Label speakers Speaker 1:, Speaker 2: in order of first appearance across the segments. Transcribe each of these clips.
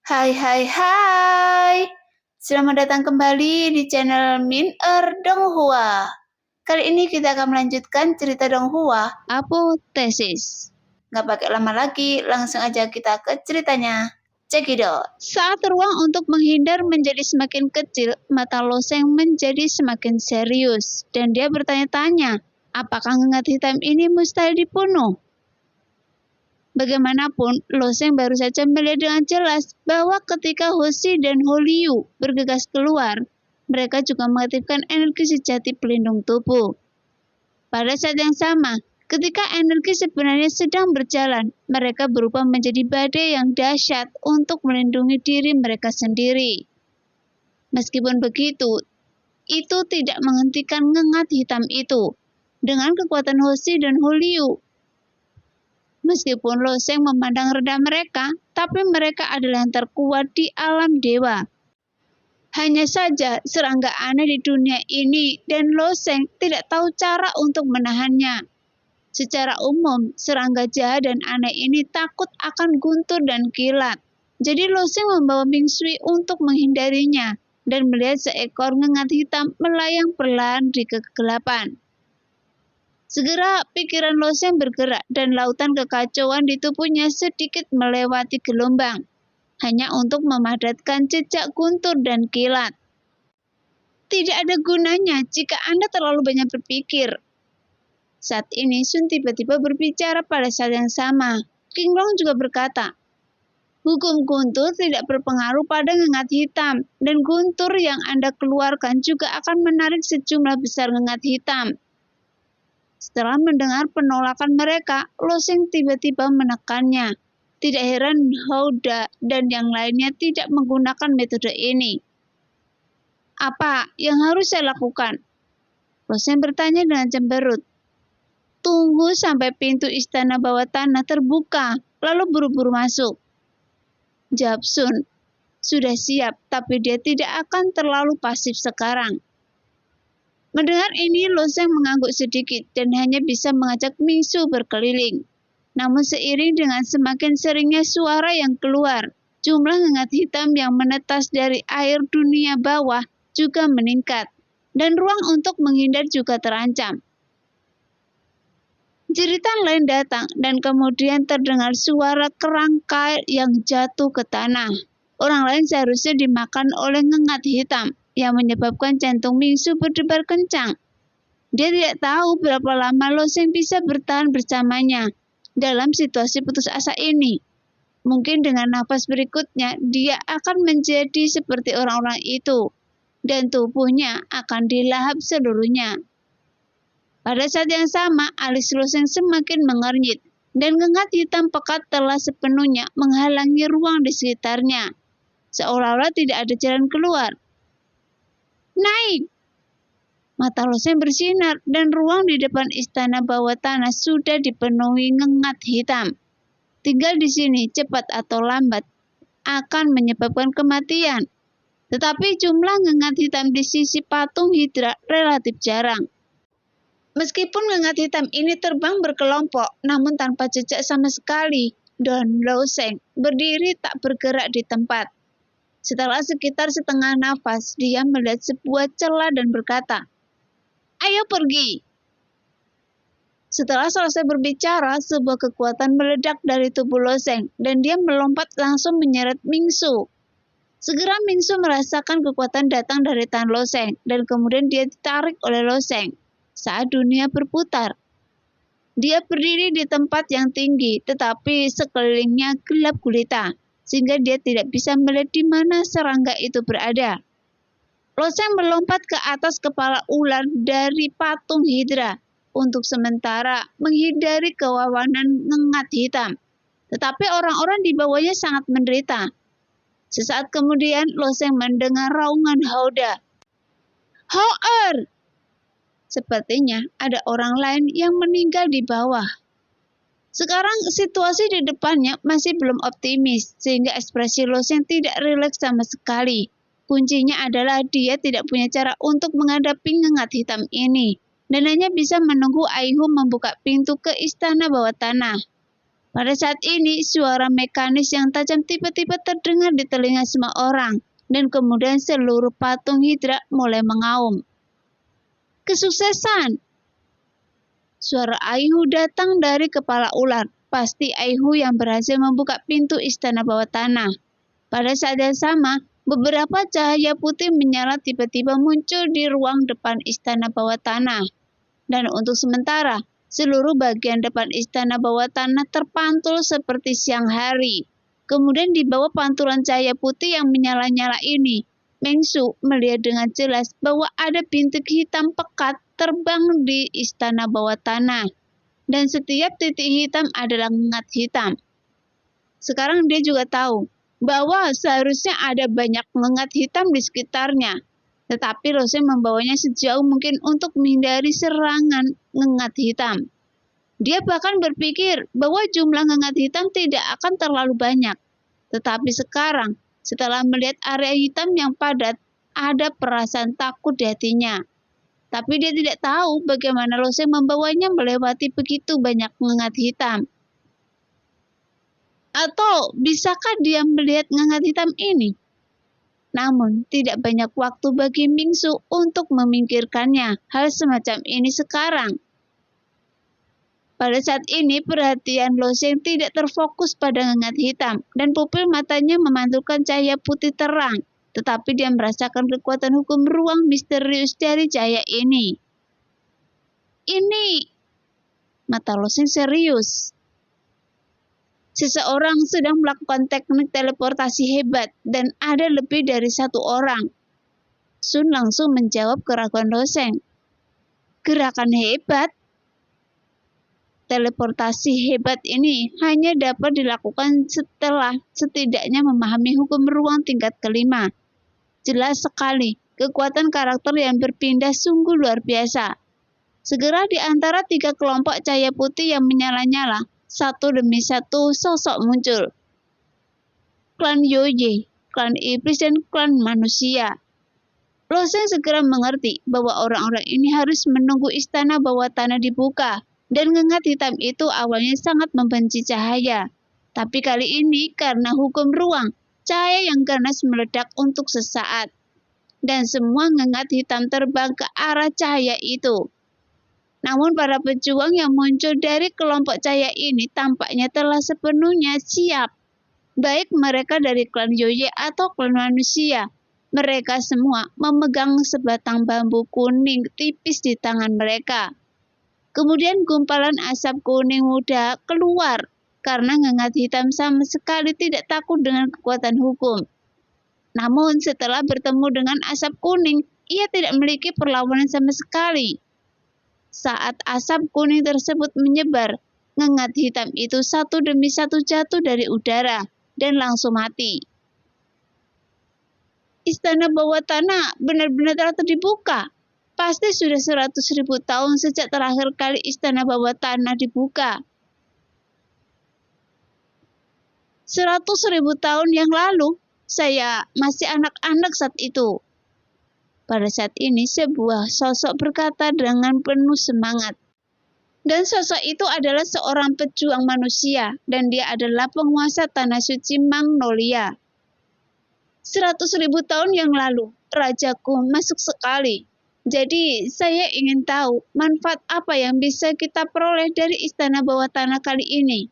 Speaker 1: Hai hai hai. Selamat datang kembali di channel Min Donghua. Kali ini kita akan melanjutkan cerita Donghua.
Speaker 2: Apoteosis.
Speaker 1: Nggak pakai lama lagi, langsung aja kita ke ceritanya. Cekidot.
Speaker 2: Saat ruang untuk menghindar menjadi semakin kecil, mata Loseng menjadi semakin serius, dan dia bertanya-tanya, apakah ngengat hitam ini mustahil dibunuh? Bagaimanapun, Loseng baru saja melihat dengan jelas bahwa ketika Hoshi dan Holiu bergegas keluar, mereka juga mengaktifkan energi sejati pelindung tubuh. Pada saat yang sama, ketika energi sebenarnya sedang berjalan, mereka berubah menjadi badai yang dahsyat untuk melindungi diri mereka sendiri. Meskipun begitu, itu tidak menghentikan ngengat hitam itu. Dengan kekuatan Hoshi dan Holiu, meskipun Loseng memandang rendah mereka, tapi mereka adalah yang terkuat di alam dewa. Hanya saja serangga aneh di dunia ini dan Loseng tidak tahu cara untuk menahannya. Secara umum, serangga jahat dan aneh ini takut akan guntur dan kilat. Jadi Loseng membawa Mingsui untuk menghindarinya dan melihat seekor ngengat hitam melayang perlahan di kegelapan. Segera pikiran Loseng bergerak dan lautan kekacauan di tubuhnya sedikit melewati gelombang, hanya untuk memadatkan jejak guntur dan kilat. Tidak ada gunanya jika Anda terlalu banyak berpikir. Saat ini Sun tiba-tiba berbicara pada saat yang sama. King Long juga berkata, hukum guntur tidak berpengaruh pada ngengat hitam, dan guntur yang Anda keluarkan juga akan menarik sejumlah besar ngengat hitam. Setelah mendengar penolakan mereka, Loseng tiba-tiba menekannya. Tidak heran Houda dan yang lainnya tidak menggunakan metode ini. Apa yang harus saya lakukan? Loseng bertanya dengan cemberut. Tunggu sampai pintu istana bawah tanah terbuka, lalu buru-buru masuk. Jawab Sun. Sudah siap, tapi dia tidak akan terlalu pasif sekarang. Mendengar ini, Loseng mengangguk sedikit dan hanya bisa mengajak Mingsu berkeliling. Namun seiring dengan semakin seringnya suara yang keluar, jumlah ngengat hitam yang menetas dari air dunia bawah juga meningkat, dan ruang untuk menghindar juga terancam. Jeritan lain datang dan kemudian terdengar suara kerang kail yang jatuh ke tanah. Orang lain seharusnya dimakan oleh ngengat hitam yang menyebabkan jantung Mingsu berdebar kencang. Dia tidak tahu berapa lama Loseng bisa bertahan bersamanya dalam situasi putus asa ini. Mungkin dengan nafas berikutnya dia akan menjadi seperti orang-orang itu dan tubuhnya akan dilahap seluruhnya. Pada saat yang sama, alis Loseng semakin mengernyit, dan ngengat hitam pekat telah sepenuhnya menghalangi ruang di sekitarnya, seolah-olah tidak ada jalan keluar. Naik! Mata Loseng bersinar, dan ruang di depan istana bawah tanah sudah dipenuhi ngengat hitam. Tinggal di sini, cepat atau lambat, akan menyebabkan kematian. Tetapi jumlah ngengat hitam di sisi patung Hydra relatif jarang. Meskipun ngengat hitam ini terbang berkelompok, namun tanpa jejak sama sekali, Don Loseng berdiri tak bergerak di tempat. Setelah sekitar setengah nafas, dia melihat sebuah celah dan berkata, "Ayo pergi!" Setelah selesai berbicara, sebuah kekuatan meledak dari tubuh Loseng, dan dia melompat langsung menyeret Mingsu. Segera Mingsu merasakan kekuatan datang dari tangan Loseng, dan kemudian dia ditarik oleh Loseng. Saat dunia berputar, dia berdiri di tempat yang tinggi, tetapi sekelilingnya gelap gulita, sehingga dia tidak bisa melihat di mana serangga itu berada. Loseng melompat ke atas kepala ular dari patung Hydra untuk sementara menghindari kewawanan ngengat hitam. Tetapi orang-orang di bawahnya sangat menderita. Sesaat kemudian Loseng mendengar raungan Houda. "Houer!" Sepertinya ada orang lain yang meninggal di bawah. Sekarang situasi di depannya masih belum optimis, sehingga ekspresi Loseng tidak rileks sama sekali. Kuncinya adalah dia tidak punya cara untuk menghadapi ngengat hitam ini, dan hanya bisa menunggu Aihu membuka pintu ke istana bawah tanah. Pada saat ini, suara mekanis yang tajam tiba-tiba terdengar di telinga semua orang, dan kemudian seluruh patung Hydra mulai mengaum. Kesuksesan! Suara Aihu datang dari kepala ular. Pasti Aihu yang berhasil membuka pintu istana bawah tanah. Pada saat yang sama, beberapa cahaya putih menyala tiba-tiba muncul di ruang depan istana bawah tanah. Dan untuk sementara, seluruh bagian depan istana bawah tanah terpantul seperti siang hari. Kemudian di bawah pantulan cahaya putih yang menyala-nyala ini, Mengsu melihat dengan jelas bahwa ada bintik hitam pekat terbang di istana bawah tanah. Dan setiap titik hitam adalah ngengat hitam. Sekarang dia juga tahu bahwa seharusnya ada banyak ngengat hitam di sekitarnya. Tetapi Rose membawanya sejauh mungkin untuk menghindari serangan ngengat hitam. Dia bahkan berpikir bahwa jumlah ngengat hitam tidak akan terlalu banyak. Tetapi sekarang, setelah melihat area hitam yang padat, ada perasaan takut di hatinya. Tapi dia tidak tahu bagaimana Rose membawanya melewati begitu banyak ngengat hitam. Atau bisakah dia melihat ngengat hitam ini? Namun, tidak banyak waktu bagi Mingsu untuk memikirkannya hal semacam ini sekarang. Pada saat ini, perhatian Loseng tidak terfokus pada ngengat hitam, dan pupil matanya memantulkan cahaya putih terang, tetapi dia merasakan kekuatan hukum ruang misterius dari cahaya ini. Ini, mata Loseng serius. Seseorang sedang melakukan teknik teleportasi hebat dan ada lebih dari satu orang. Sun langsung menjawab keraguan Loseng. Gerakan hebat? Teleportasi hebat ini hanya dapat dilakukan setelah setidaknya memahami hukum ruang tingkat kelima. Jelas sekali, kekuatan karakter yang berpindah sungguh luar biasa. Segera di antara 3 kelompok cahaya putih yang menyala-nyala, satu demi satu sosok muncul. Klan Yoye, klan iblis, dan klan manusia. Loseng segera mengerti bahwa orang-orang ini harus menunggu istana bawah tanah dibuka, dan ngengat hitam itu awalnya sangat membenci cahaya. Tapi kali ini karena hukum ruang, cahaya yang ganas meledak untuk sesaat. Dan semua ngengat hitam terbang ke arah cahaya itu. Namun para pejuang yang muncul dari kelompok cahaya ini tampaknya telah sepenuhnya siap. Baik mereka dari klan Yoye atau klan manusia. Mereka semua memegang sebatang bambu kuning tipis di tangan mereka. Kemudian gumpalan asap kuning muda keluar karena ngengat hitam sama sekali tidak takut dengan kekuatan hukum. Namun setelah bertemu dengan asap kuning, ia tidak memiliki perlawanan sama sekali. Saat asap kuning tersebut menyebar, ngengat hitam itu satu demi satu jatuh dari udara dan langsung mati. Istana bawah tanah benar-benar telah dibuka. Pasti sudah 100.000 tahun sejak terakhir kali istana bawah tanah dibuka. 100.000 tahun yang lalu, saya masih anak-anak saat itu. Pada saat ini sebuah sosok berkata dengan penuh semangat. Dan sosok itu adalah seorang pejuang manusia, dan dia adalah penguasa tanah suci Magnolia. 100.000 tahun yang lalu, rajaku masuk sekali. Jadi saya ingin tahu manfaat apa yang bisa kita peroleh dari istana bawah tanah kali ini.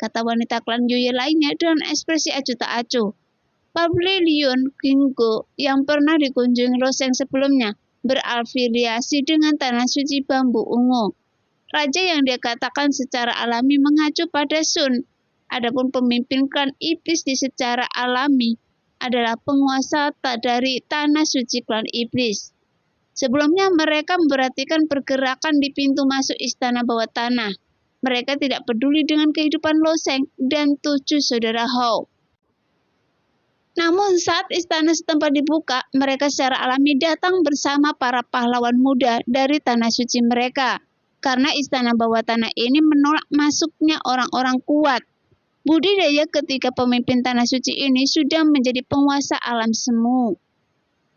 Speaker 2: Kata wanita klan Yoye lainnya dengan ekspresi acuh tak acuh. Pavilion Gingo yang pernah dikunjungi Loseng sebelumnya berafiliasi dengan tanah suci bambu ungu. Raja yang dia katakan secara alami mengacu pada Sun. Adapun pemimpin klan iblis di secara alami adalah penguasa dari tanah suci klan iblis. Sebelumnya mereka memperhatikan pergerakan di pintu masuk istana bawah tanah. Mereka tidak peduli dengan kehidupan Loseng dan 7 saudara Hou. Namun saat istana setempat dibuka, mereka secara alami datang bersama para pahlawan muda dari tanah suci mereka. Karena istana bawah tanah ini menolak masuknya orang-orang kuat. Budidaya ketiga pemimpin tanah suci ini sudah menjadi penguasa alam semu.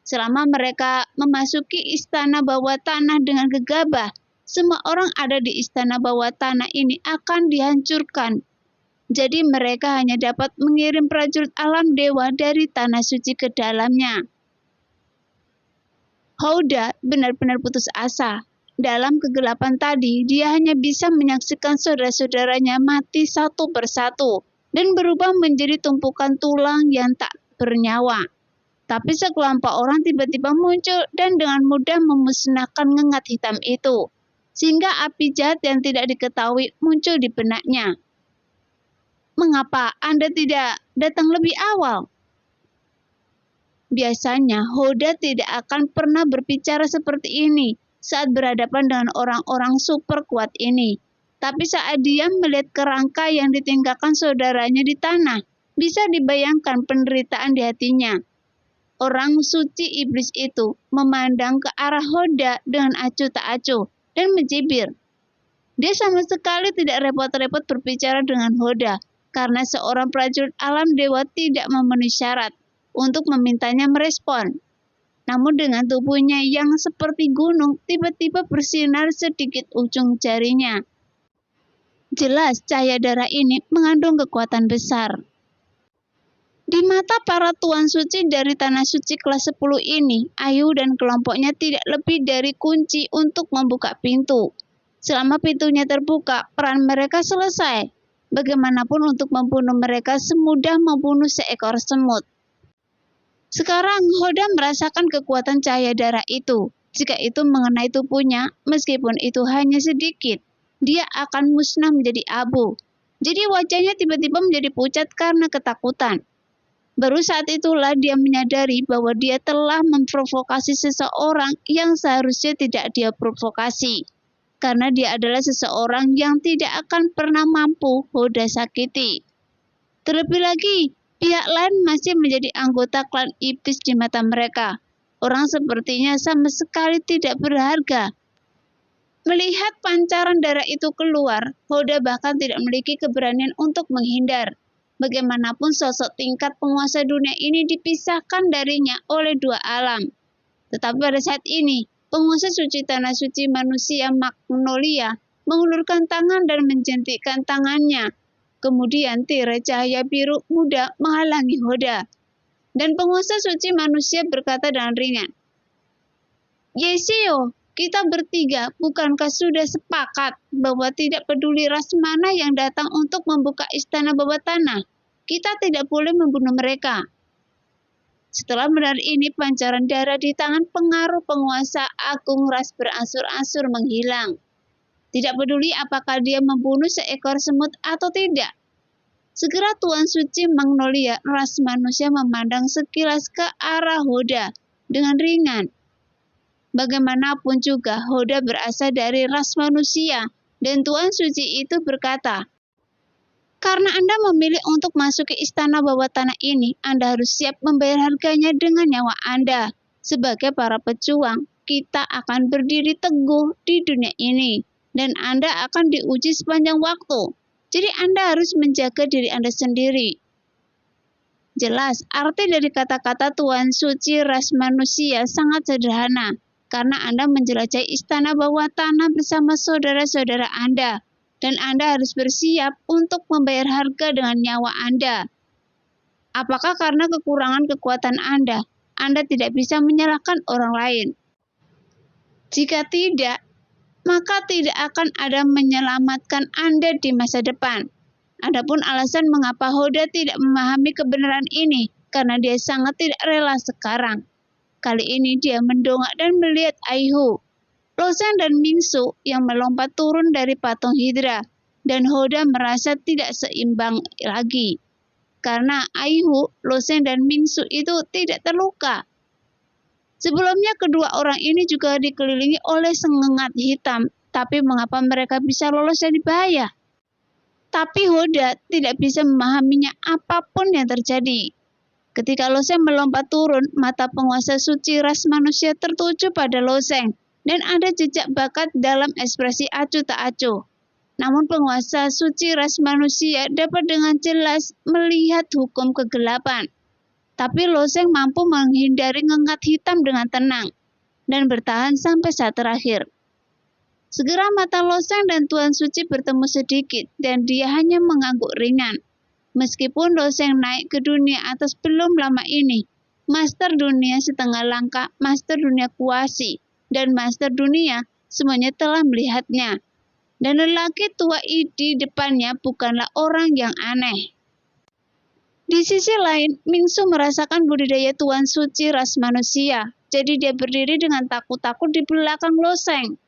Speaker 2: Selama mereka memasuki istana bawah tanah dengan gegabah, semua orang ada di istana bawah tanah ini akan dihancurkan Jadi mereka hanya dapat mengirim prajurit alam dewa dari tanah suci ke dalamnya. Hoda benar-benar putus asa. Dalam kegelapan tadi, dia hanya bisa menyaksikan saudara-saudaranya mati satu persatu dan berubah menjadi tumpukan tulang yang tak bernyawa. Tapi sekelompok orang tiba-tiba muncul dan dengan mudah memusnahkan ngengat hitam itu, sehingga api jahat yang tidak diketahui muncul di benaknya. Mengapa Anda tidak datang lebih awal? Biasanya, Hoda tidak akan pernah berbicara seperti ini saat berhadapan dengan orang-orang super kuat ini. Tapi saat dia melihat kerangka yang ditinggalkan saudaranya di tanah, bisa dibayangkan penderitaan di hatinya. Orang suci iblis itu memandang ke arah Hoda dengan acuh tak acuh dan mencibir. Dia sama sekali tidak repot-repot berbicara dengan Hoda, karena seorang prajurit alam dewa tidak memenuhi syarat untuk memintanya merespon. Namun dengan tubuhnya yang seperti gunung tiba-tiba bersinar sedikit ujung jarinya. Jelas cahaya darah ini mengandung kekuatan besar. Di mata para tuan suci dari tanah suci kelas 10 ini, Ayu dan kelompoknya tidak lebih dari kunci untuk membuka pintu. Selama pintunya terbuka, peran mereka selesai. Bagaimanapun untuk membunuh mereka semudah membunuh seekor semut. Sekarang Hoda merasakan kekuatan cahaya darah itu. Jika itu mengenai tubuhnya, meskipun itu hanya sedikit, dia akan musnah menjadi abu. Jadi wajahnya tiba-tiba menjadi pucat karena ketakutan. Baru saat itulah dia menyadari bahwa dia telah memprovokasi seseorang yang seharusnya tidak dia provokasi. Karena dia adalah seseorang yang tidak akan pernah mampu Hoda sakiti. Terlebih lagi, pihak lain masih menjadi anggota klan iblis di mata mereka. Orang sepertinya sama sekali tidak berharga. Melihat pancaran darah itu keluar, Hoda bahkan tidak memiliki keberanian untuk menghindar. Bagaimanapun sosok tingkat penguasa dunia ini dipisahkan darinya oleh dua alam. Tetapi pada saat ini, penguasa suci tanah suci manusia Magnolia mengulurkan tangan dan menjentikkan tangannya. Kemudian tirai cahaya biru muda menghalangi Hoda. Dan penguasa suci manusia berkata dengan ringan, "Yesio, kita bertiga bukankah sudah sepakat bahwa tidak peduli ras mana yang datang untuk membuka istana bawah tanah, kita tidak boleh membunuh mereka." Setelah mendengar ini, pancaran darah di tangan pengaruh penguasa agung ras beransur-ansur menghilang. Tidak peduli apakah dia membunuh seekor semut atau tidak. Segera Tuan Suci Magnolia ras manusia memandang sekilas ke arah Hoda dengan ringan. Bagaimanapun juga Hoda berasal dari ras manusia dan Tuan Suci itu berkata, "Karena Anda memilih untuk masuk ke istana bawah tanah ini, Anda harus siap membayar harganya dengan nyawa Anda. Sebagai para pejuang, kita akan berdiri teguh di dunia ini. Dan Anda akan diuji sepanjang waktu. Jadi Anda harus menjaga diri Anda sendiri." Jelas, arti dari kata-kata Tuan Suci ras manusia sangat sederhana. Karena Anda menjelajahi istana bawah tanah bersama saudara-saudara Anda. Dan Anda harus bersiap untuk membayar harga dengan nyawa Anda. Apakah karena kekurangan kekuatan Anda tidak bisa menyalahkan orang lain? Jika tidak, maka tidak akan ada menyelamatkan Anda di masa depan. Adapun alasan mengapa Hoda tidak memahami kebenaran ini, karena dia sangat tidak rela sekarang. Kali ini dia mendongak dan melihat Aihu, Loseng dan Mingsu yang melompat turun dari patung Hydra, dan Hoda merasa tidak seimbang lagi. Karena Aihu, Loseng dan Mingsu itu tidak terluka. Sebelumnya kedua orang ini juga dikelilingi oleh sengengat hitam, tapi mengapa mereka bisa lolos dari bahaya? Tapi Hoda tidak bisa memahaminya apapun yang terjadi. Ketika Loseng melompat turun, mata penguasa suci ras manusia tertuju pada Loseng, dan ada jejak bakat dalam ekspresi acuh tak acuh. Namun penguasa suci ras manusia dapat dengan jelas melihat hukum kegelapan. Tapi Loseng mampu menghindari ngengat hitam dengan tenang dan bertahan sampai saat terakhir. Segera mata Loseng dan Tuan Suci bertemu sedikit, dan dia hanya mengangguk ringan. Meskipun Loseng naik ke dunia atas belum lama ini, Master Dunia Setengah Langkah, Master Dunia Kuasi, dan Master Dunia semuanya telah melihatnya. Dan lelaki tua di depannya bukanlah orang yang aneh. Di sisi lain, Mingsu merasakan budidaya Tuan Suci ras manusia, jadi dia berdiri dengan takut-takut di belakang Loseng.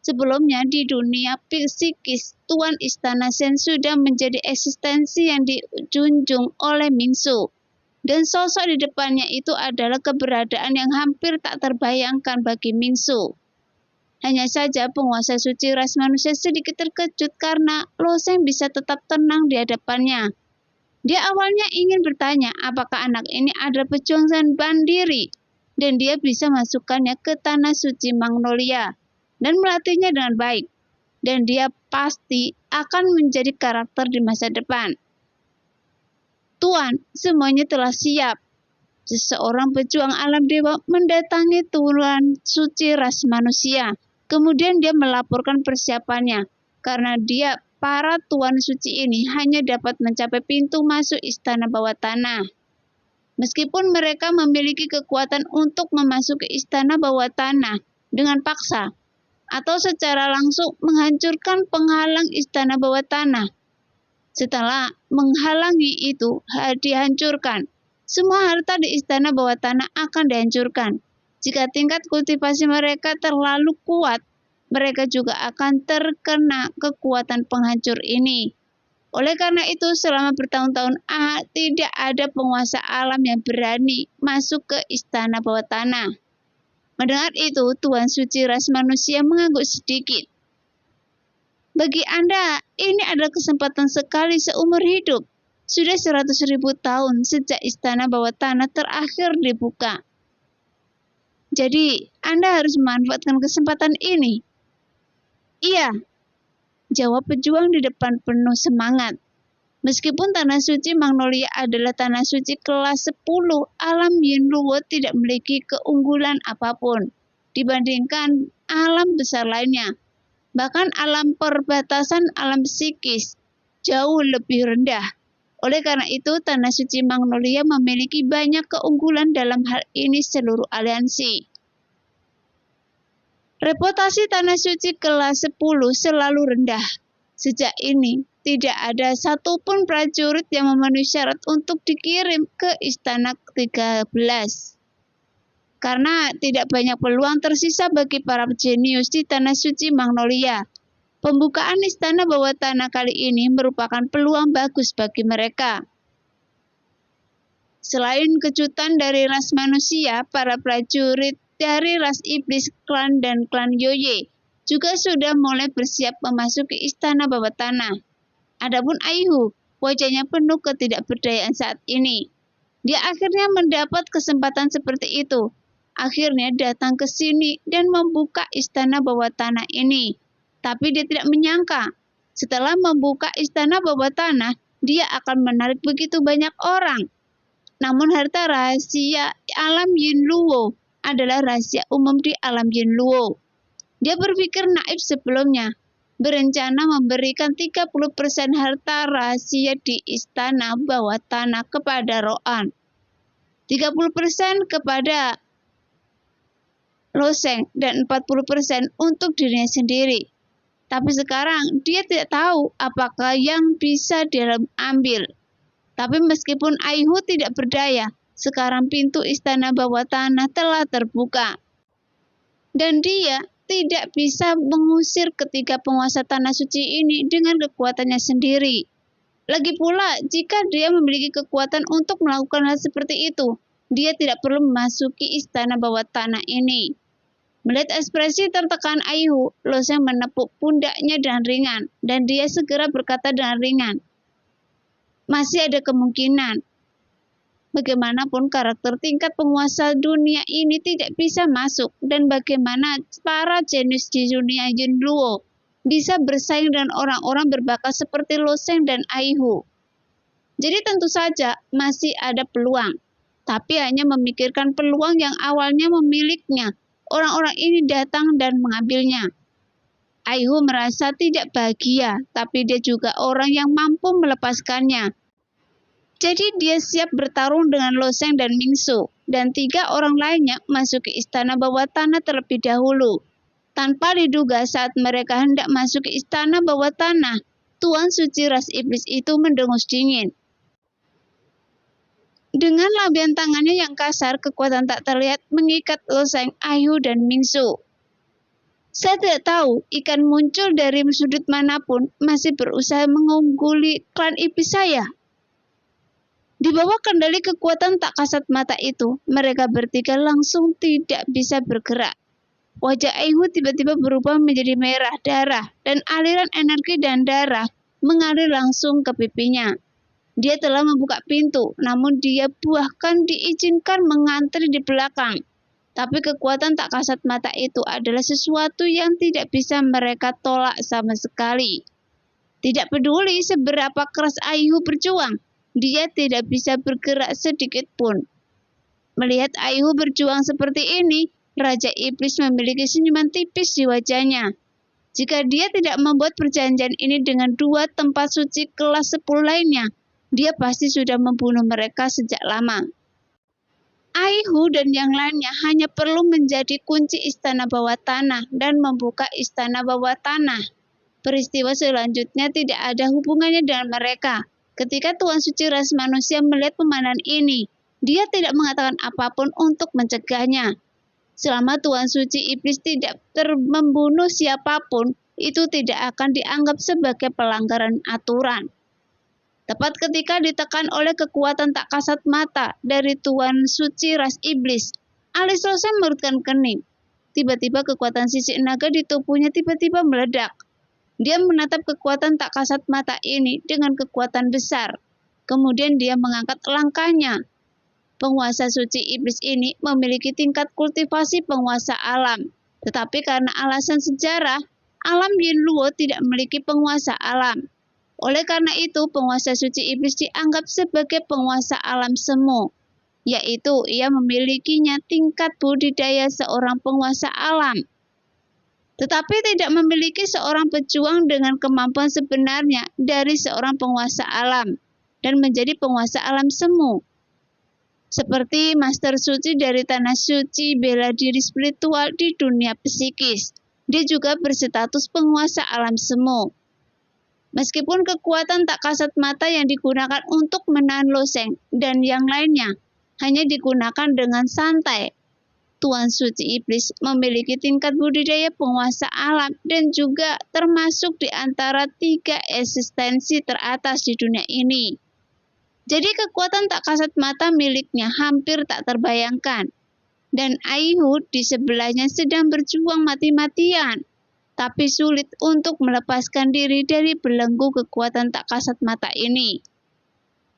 Speaker 2: Sebelumnya di dunia psikis, Tuan Istana Sen sudah menjadi eksistensi yang dijunjung oleh Mingsu. Dan sosok di depannya itu adalah keberadaan yang hampir tak terbayangkan bagi Mingsu. Hanya saja penguasa suci ras manusia sedikit terkejut karena Loseng bisa tetap tenang di hadapannya. Dia awalnya ingin bertanya apakah anak ini adalah pejuang San Bandiri, dan dia bisa masukkannya ke tanah suci Magnolia dan melatihnya dengan baik, dan dia pasti akan menjadi karakter di masa depan. Tuan, semuanya telah siap. Seseorang pejuang alam dewa mendatangi Tuan Suci ras manusia. Kemudian dia melaporkan persiapannya, karena para Tuan Suci ini hanya dapat mencapai pintu masuk istana bawah tanah. Meskipun mereka memiliki kekuatan untuk memasuki istana bawah tanah dengan paksa, atau secara langsung menghancurkan penghalang istana bawah tanah. Setelah menghalangi itu dihancurkan, semua harta di istana bawah tanah akan dihancurkan. Jika tingkat kultivasi mereka terlalu kuat, mereka juga akan terkena kekuatan penghancur ini. Oleh karena itu, selama bertahun-tahun tidak ada penguasa alam yang berani masuk ke istana bawah tanah. Mendengar itu, Tuan Suci ras manusia mengangguk sedikit. Bagi Anda, ini adalah kesempatan sekali seumur hidup. Sudah 100.000 tahun sejak istana bawah tanah terakhir dibuka. Jadi, Anda harus memanfaatkan kesempatan ini. Iya, jawab pejuang di depan penuh semangat. Meskipun tanah suci Magnolia adalah tanah suci kelas 10, alam Yin Luo tidak memiliki keunggulan apapun dibandingkan alam besar lainnya. Bahkan alam perbatasan alam psikis jauh lebih rendah. Oleh karena itu, tanah suci Magnolia memiliki banyak keunggulan dalam hal ini seluruh aliansi. Reputasi tanah suci kelas 10 selalu rendah. Sejak ini, tidak ada satupun prajurit yang memenuhi syarat untuk dikirim ke istana 13. Karena tidak banyak peluang tersisa bagi para jenius di tanah suci Magnolia. Pembukaan istana bawah tanah kali ini merupakan peluang bagus bagi mereka. Selain kejutan dari ras manusia, para prajurit dari ras iblis, klan dan klan Yoye juga sudah mulai bersiap memasuki istana bawah tanah. Adapun Aihu, wajahnya penuh ketidakberdayaan saat ini. Dia akhirnya mendapat kesempatan seperti itu. Akhirnya datang ke sini dan membuka istana bawah tanah ini. Tapi dia tidak menyangka, setelah membuka istana bawah tanah, dia akan menarik begitu banyak orang. Namun harta rahasia alam Yin Luo adalah rahasia umum di alam Yin Luo. Dia berpikir naif sebelumnya, berencana memberikan 30% harta rahasia di istana bawah tanah kepada Roan, 30% kepada Loseng, dan 40% untuk dirinya sendiri. Tapi sekarang dia tidak tahu apakah yang bisa dia ambil. Tapi meskipun Aihu tidak berdaya, sekarang pintu istana bawah tanah telah terbuka. Dan dia tidak bisa mengusir ketiga penguasa tanah suci ini dengan kekuatannya sendiri. Lagi pula, jika dia memiliki kekuatan untuk melakukan hal seperti itu, dia tidak perlu memasuki istana bawah tanah ini. Melihat ekspresi tertekan Aihu, Loseng menepuk pundaknya dengan ringan, dan dia segera berkata dengan ringan, "Masih ada kemungkinan. Bagaimanapun karakter tingkat penguasa dunia ini tidak bisa masuk, dan bagaimana para jenius di dunia Yin Luo bisa bersaing dengan orang-orang berbakat seperti Loseng dan Aihu. Jadi tentu saja masih ada peluang, tapi hanya memikirkan peluang yang awalnya memiliknya. Orang-orang ini datang dan mengambilnya. Aihu merasa tidak bahagia, tapi dia juga orang yang mampu melepaskannya. Jadi dia siap bertarung dengan Loseng dan Mingsu, dan 3 orang lainnya masuk ke istana bawah tanah terlebih dahulu. Tanpa diduga saat mereka hendak masuk ke istana bawah tanah, Tuan Suci Ras Iblis itu mendengus dingin. Dengan lambian tangannya yang kasar, kekuatan tak terlihat mengikat Loseng, Aihu, dan Mingsu. Saya tidak tahu ikan muncul dari sudut manapun masih berusaha mengungguli klan iblis saya. Di bawah kendali kekuatan tak kasat mata itu, mereka bertiga langsung tidak bisa bergerak. Wajah Aihu tiba-tiba berubah menjadi merah darah dan aliran energi dan darah mengalir langsung ke pipinya. Dia telah membuka pintu, namun dia bahkan diizinkan mengantri di belakang. Tapi kekuatan tak kasat mata itu adalah sesuatu yang tidak bisa mereka tolak sama sekali. Tidak peduli seberapa keras Aihu berjuang, dia tidak bisa bergerak sedikit pun. Melihat Aihu berjuang seperti ini, Raja Iblis memiliki senyuman tipis di wajahnya. Jika dia tidak membuat perjanjian ini dengan 2 tempat suci kelas 10 lainnya, dia pasti sudah membunuh mereka sejak lama. Aihu dan yang lainnya hanya perlu menjadi kunci istana bawah tanah dan membuka istana bawah tanah. Peristiwa selanjutnya tidak ada hubungannya dengan mereka. Ketika Tuan Suci Ras Manusia melihat pemandangan ini, dia tidak mengatakan apapun untuk mencegahnya. Selama Tuan Suci Iblis tidak membunuh siapapun, itu tidak akan dianggap sebagai pelanggaran aturan. Tepat ketika ditekan oleh kekuatan tak kasat mata dari Tuan Suci Ras Iblis, alis Loseng mengerutkan kening. Tiba-tiba kekuatan sisik naga di tubuhnya tiba-tiba meledak. Dia menatap kekuatan tak kasat mata ini dengan kekuatan besar. Kemudian dia mengangkat langkahnya. Penguasa suci iblis ini memiliki tingkat kultivasi penguasa alam. Tetapi karena alasan sejarah, alam Yin Luo tidak memiliki penguasa alam. Oleh karena itu, penguasa suci iblis dianggap sebagai penguasa alam semu, yaitu ia memilikinya tingkat budidaya seorang penguasa alam. Tetapi tidak memiliki seorang pejuang dengan kemampuan sebenarnya dari seorang penguasa alam dan menjadi penguasa alam semu. Seperti Master Suci dari Tanah Suci bela diri spiritual di dunia psikis, dia juga berstatus penguasa alam semu. Meskipun kekuatan tak kasat mata yang digunakan untuk menahan Loseng dan yang lainnya hanya digunakan dengan santai, Tuan Suci Iblis memiliki tingkat budidaya penguasa alam dan juga termasuk di antara 3 eksistensi teratas di dunia ini. Jadi kekuatan tak kasat mata miliknya hampir tak terbayangkan. Dan Aihu di sebelahnya sedang berjuang mati-matian, tapi sulit untuk melepaskan diri dari belenggu kekuatan tak kasat mata ini.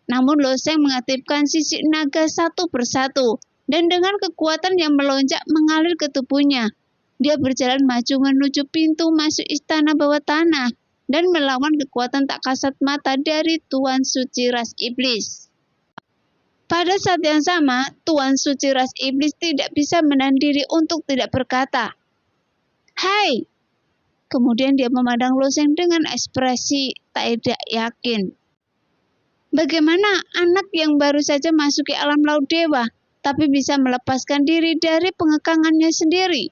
Speaker 2: Namun Loseng mengaktifkan sisik naga satu persatu, dan dengan kekuatan yang melonjak mengalir ke tubuhnya, dia berjalan maju menuju pintu masuk istana bawah tanah dan melawan kekuatan tak kasat mata dari Tuan Suci Ras Iblis. Pada saat yang sama, Tuan Suci Ras Iblis tidak bisa menahan diri untuk tidak berkata, "Hai!" Kemudian dia memandang Loseng dengan ekspresi tidak yakin. Bagaimana anak yang baru saja masuki alam laut dewa, tapi bisa melepaskan diri dari pengekangannya sendiri?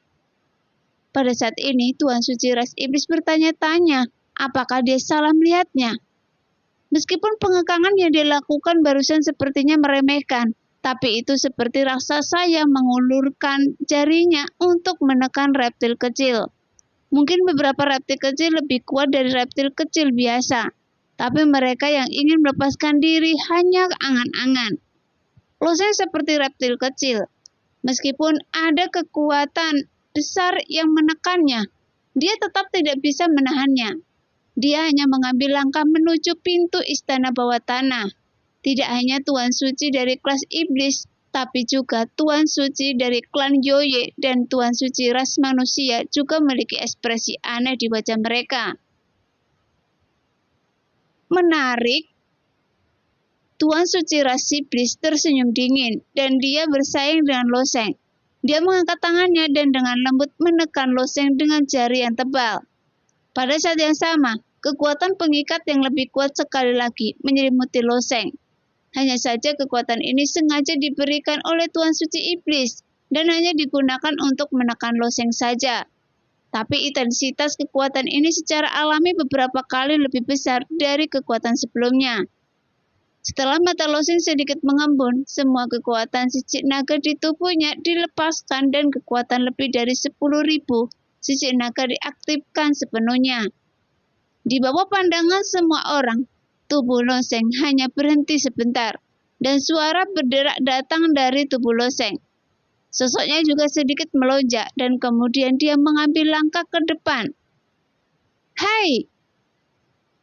Speaker 2: Pada saat ini, Tuan Suci Ras Iblis bertanya-tanya, apakah dia salah melihatnya? Meskipun pengekangan yang dilakukan barusan sepertinya meremehkan, tapi itu seperti raksasa yang mengulurkan jarinya untuk menekan reptil kecil. Mungkin beberapa reptil kecil lebih kuat dari reptil kecil biasa, tapi mereka yang ingin melepaskan diri hanya angan-angan. Loseng seperti reptil kecil. Meskipun ada kekuatan besar yang menekannya, dia tetap tidak bisa menahannya. Dia hanya mengambil langkah menuju pintu istana bawah tanah. Tidak hanya Tuan Suci dari kelas iblis, tapi juga Tuan Suci dari klan Yoye dan Tuan Suci ras manusia juga memiliki ekspresi aneh di wajah mereka. Menarik, Tuan Suci ras iblis tersenyum dingin dan dia bersaing dengan Loseng. Dia mengangkat tangannya dan dengan lembut menekan Loseng dengan jari yang tebal. Pada saat yang sama, kekuatan pengikat yang lebih kuat sekali lagi menyelimuti Lo Sheng. Hanya saja kekuatan ini sengaja diberikan oleh Tuan Suci Iblis dan hanya digunakan untuk menekan Lo Sheng saja. Tapi intensitas kekuatan ini secara alami beberapa kali lebih besar dari kekuatan sebelumnya. Setelah mata Lo Sheng sedikit mengembun, semua kekuatan sicik naga di tubuhnya dilepaskan dan kekuatan lebih dari 10.000 sicik naga diaktifkan sepenuhnya. Di bawah pandangan semua orang, tubuh Lo Sheng hanya berhenti sebentar, dan suara berderak datang dari tubuh Lo Sheng. Sosoknya juga sedikit melonjak, dan kemudian dia mengambil langkah ke depan. Hai!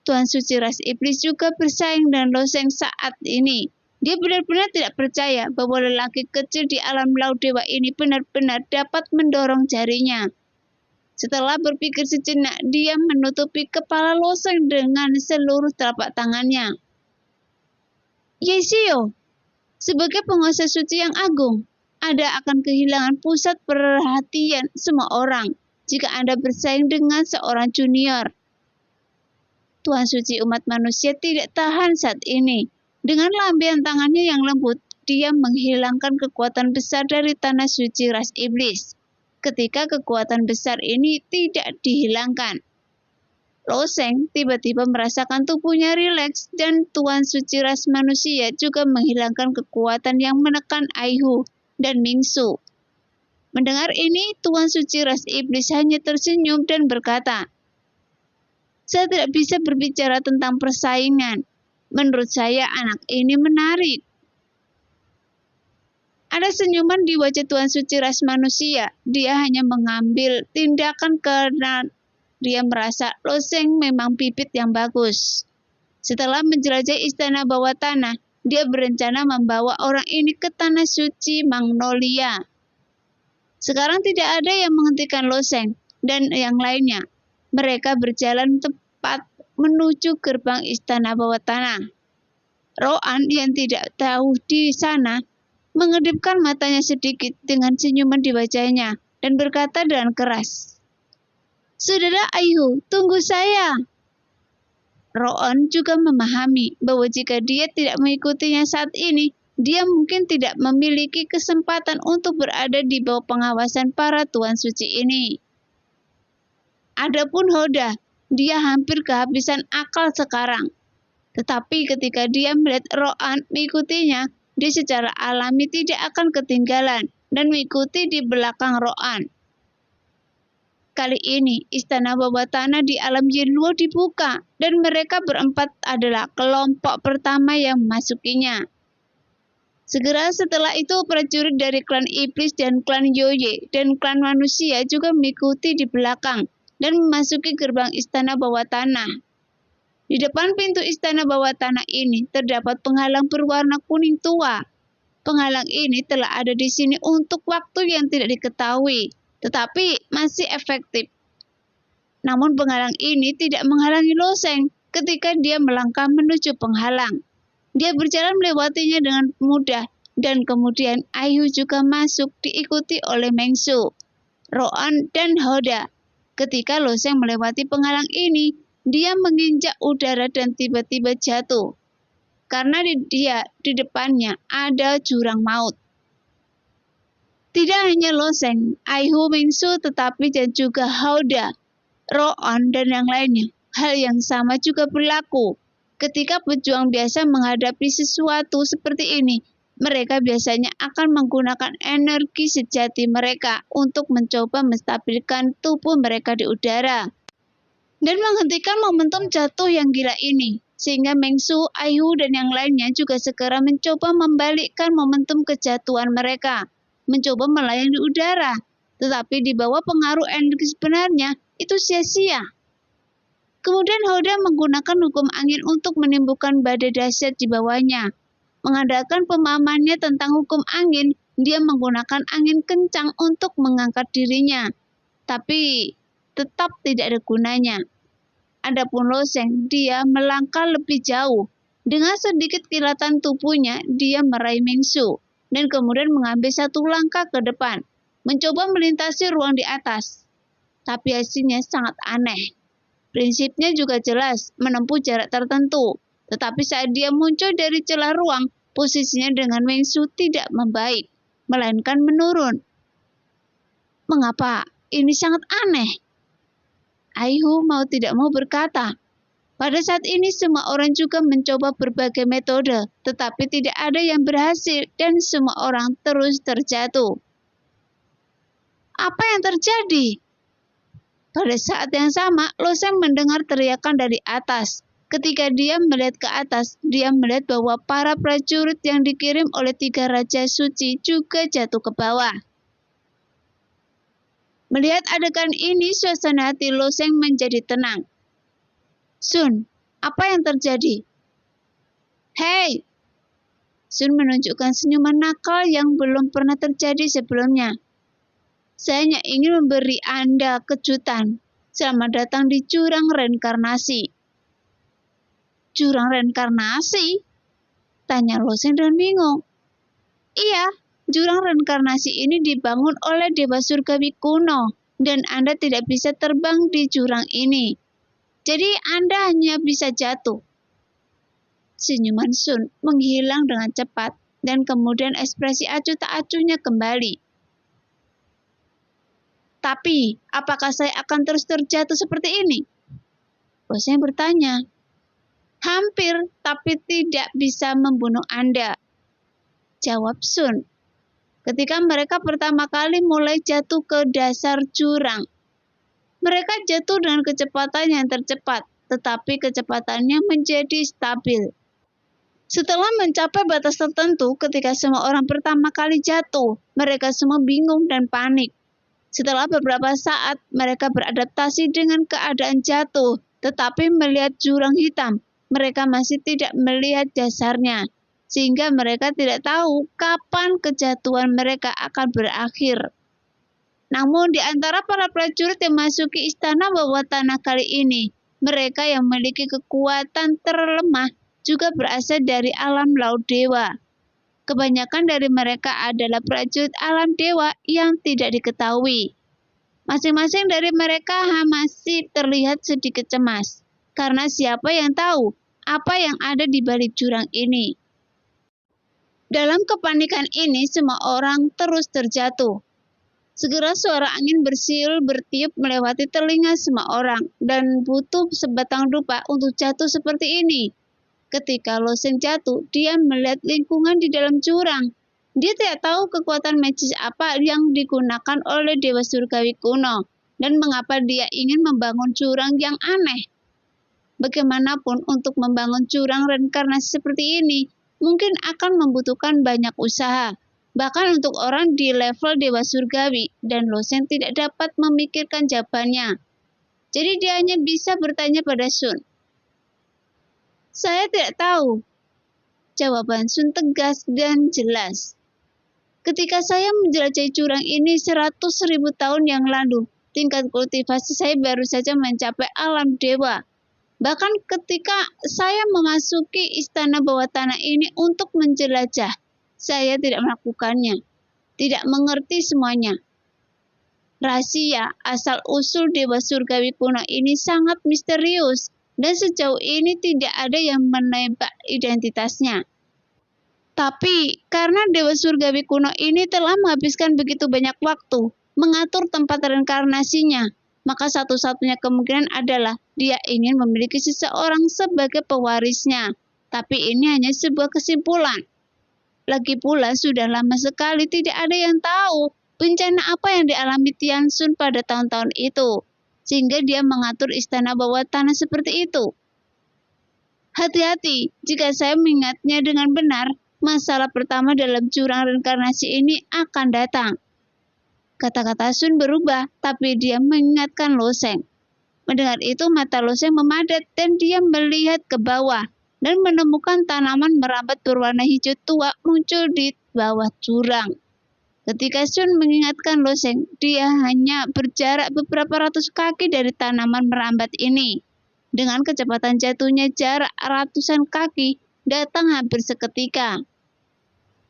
Speaker 2: Tuan Suci Ras Iblis juga bersaing dengan Lo Sheng saat ini. Dia benar-benar tidak percaya bahwa lelaki kecil di alam laut dewa ini benar-benar dapat mendorong jarinya. Setelah berpikir sejenak, dia menutupi kepala Lo Sheng dengan seluruh telapak tangannya. Ye Xiu, sebagai penguasa suci yang agung, Anda akan kehilangan pusat perhatian semua orang jika Anda bersaing dengan seorang junior. Tuan Suci umat manusia tidak tahan saat ini. Dengan lambian tangannya yang lembut, dia menghilangkan kekuatan besar dari tanah suci Ras Iblis. Ketika kekuatan besar ini tidak dihilangkan, Lo Sheng tiba-tiba merasakan tubuhnya rileks dan Tuan Suci Ras manusia juga menghilangkan kekuatan yang menekan Aihu dan Mingsu. Mendengar ini, Tuan Suci Ras Iblis hanya tersenyum dan berkata, "Saya tidak bisa berbicara tentang persaingan. Menurut saya anak ini menarik." Ada senyuman di wajah Tuan Suci Ras manusia. Dia hanya mengambil tindakan karena dia merasa Lo Sheng memang bibit yang bagus. Setelah menjelajahi istana bawah tanah, dia berencana membawa orang ini ke tanah suci Magnolia. Sekarang tidak ada yang menghentikan Lo Sheng dan yang lainnya. Mereka berjalan tepat menuju gerbang istana bawah tanah. Roan yang tidak tahu di sana mengedipkan matanya sedikit dengan senyuman di wajahnya dan berkata dengan keras, "Saudara Aihu, tunggu saya." Roan juga memahami bahwa jika dia tidak mengikutinya saat ini, dia mungkin tidak memiliki kesempatan untuk berada di bawah pengawasan para Tuan Suci ini. Adapun Hoda, dia hampir kehabisan akal sekarang. Tetapi ketika dia melihat Roan mengikutinya, dia secara alami tidak akan ketinggalan dan mengikuti di belakang Roan. Kali ini, istana bawah tanah di alam Yinluo dibuka, dan mereka berempat adalah kelompok pertama yang memasukinya. Segera setelah itu, prajurit dari klan iblis dan klan Yoye dan klan manusia juga mengikuti di belakang dan memasuki gerbang istana bawah tanah. Di depan pintu istana bawah tanah ini terdapat penghalang berwarna kuning tua. Penghalang ini telah ada di sini untuk waktu yang tidak diketahui, tetapi masih efektif. Namun penghalang ini tidak menghalangi Lo Sheng ketika dia melangkah menuju penghalang. Dia berjalan melewatinya dengan mudah, dan kemudian Aihu juga masuk diikuti oleh Mengsu, Roan, dan Hoda. Ketika Lo Sheng melewati penghalang ini, dia menginjak udara dan tiba-tiba jatuh. Karena di depannya ada jurang maut. Tidak hanya Lo Sheng, Aihu, Mingsu, tetapi dan juga Hoda, Roan, dan yang lainnya. Hal yang sama juga berlaku. Ketika pejuang biasa menghadapi sesuatu seperti ini, mereka biasanya akan menggunakan energi sejati mereka untuk mencoba menstabilkan tubuh mereka di udara dan menghentikan momentum jatuh yang gila ini, sehingga Mengsu, Aihu, dan yang lainnya juga segera mencoba membalikkan momentum kejatuhan mereka, mencoba melayang di udara, tetapi di bawah pengaruh energi sebenarnya, itu sia-sia. Kemudian Hoda menggunakan hukum angin untuk menimbulkan badai dahsyat di bawahnya. Mengandalkan pemahamannya tentang hukum angin, dia menggunakan angin kencang untuk mengangkat dirinya, tapi tetap tidak ada gunanya. Adapun Lo Sheng, dia melangkah lebih jauh. Dengan sedikit kilatan tubuhnya, dia meraih Mingsu, dan kemudian mengambil satu langkah ke depan, mencoba melintasi ruang di atas. Tapi hasilnya sangat aneh. Prinsipnya juga jelas, menempuh jarak tertentu. Tetapi saat dia muncul dari celah ruang, posisinya dengan Wing Shu tidak membaik, melainkan menurun. Mengapa? Ini sangat aneh. Aihu mau tidak mau berkata. Pada saat ini semua orang juga mencoba berbagai metode, tetapi tidak ada yang berhasil dan semua orang terus terjatuh. Apa yang terjadi? Pada saat yang sama, Loseng mendengar teriakan dari atas. Ketika dia melihat ke atas, dia melihat bahwa para prajurit yang dikirim oleh 3 raja suci juga jatuh ke bawah. Melihat adegan ini, suasana hati Loseng menjadi tenang. Sun, apa yang terjadi? Hei! Sun menunjukkan senyuman nakal yang belum pernah terjadi sebelumnya. Saya hanya ingin memberi Anda kejutan. Selamat datang di jurang reinkarnasi. Jurang reinkarnasi? Tanya Loseng dengan bingung. Iya, jurang reinkarnasi ini dibangun oleh Dewa Surgawi kuno, dan Anda tidak bisa terbang di jurang ini. Jadi Anda hanya bisa jatuh. Senyuman Sun menghilang dengan cepat, dan kemudian ekspresi acuh tak acuhnya kembali. Tapi, apakah saya akan terus terjatuh seperti ini? Loseng bertanya. Hampir, tapi tidak bisa membunuh Anda. Jawab Sun. Ketika mereka pertama kali mulai jatuh ke dasar jurang, mereka jatuh dengan kecepatan yang tercepat, tetapi kecepatannya menjadi stabil. Setelah mencapai batas tertentu, ketika semua orang pertama kali jatuh, mereka semua bingung dan panik. Setelah beberapa saat, mereka beradaptasi dengan keadaan jatuh, tetapi melihat jurang hitam, mereka masih tidak melihat dasarnya, sehingga mereka tidak tahu kapan kejatuhan mereka akan berakhir. Namun di antara para prajurit yang memasuki istana bawah tanah kali ini, mereka yang memiliki kekuatan terlemah juga berasal dari alam laut dewa. Kebanyakan dari mereka adalah prajurit alam dewa yang tidak diketahui. Masing-masing dari mereka masih terlihat sedikit cemas, karena siapa yang tahu apa yang ada di balik jurang ini. Dalam kepanikan ini, semua orang terus terjatuh. Segera suara angin bersiul bertiup melewati telinga semua orang, dan butuh sebatang dupa untuk jatuh seperti ini. Ketika Loseng jatuh, dia melihat lingkungan di dalam jurang. Dia tidak tahu kekuatan magis apa yang digunakan oleh Dewa Surgawi kuno, dan mengapa dia ingin membangun jurang yang aneh. Bagaimanapun untuk membangun jurang reinkarnasi seperti ini, mungkin akan membutuhkan banyak usaha, bahkan untuk orang di level Dewa Surgawi, dan Loseng tidak dapat memikirkan jawabannya. Jadi dia hanya bisa bertanya pada Sun. Saya tidak tahu. Jawaban Sun tegas dan jelas. Ketika saya menjelajahi jurang ini 100.000 tahun yang lalu, tingkat kultivasi saya baru saja mencapai alam dewa. Bahkan ketika saya memasuki istana bawah tanah ini untuk menjelajah, saya tidak melakukannya, tidak mengerti semuanya. Rahasia asal-usul Dewa Surgawi kuno ini sangat misterius, dan sejauh ini tidak ada yang menebak identitasnya. Tapi, karena Dewa Surgawi kuno ini telah menghabiskan begitu banyak waktu mengatur tempat reinkarnasinya, maka satu-satunya kemungkinan adalah dia ingin memiliki seseorang sebagai pewarisnya. Tapi ini hanya sebuah kesimpulan. Lagi pula, sudah lama sekali tidak ada yang tahu bencana apa yang dialami Tian Sun pada tahun-tahun itu, sehingga dia mengatur istana bawah tanah seperti itu. Hati-hati, jika saya mengingatnya dengan benar, masalah pertama dalam jurang reinkarnasi ini akan datang. Kata-kata Sun berubah, tapi dia mengingatkan Loseng. Mendengar itu, mata Loseng memadat dan dia melihat ke bawah dan menemukan tanaman merambat berwarna hijau tua muncul di bawah jurang. Ketika Sun mengingatkan Loseng, dia hanya berjarak beberapa ratus kaki dari tanaman merambat ini. Dengan kecepatan jatuhnya jarak ratusan kaki, datang hampir seketika.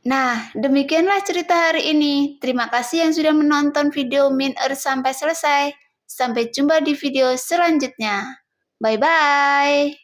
Speaker 1: Nah, demikianlah cerita hari ini. Terima kasih yang sudah menonton video Min sampai selesai. Sampai jumpa di video selanjutnya. Bye-bye.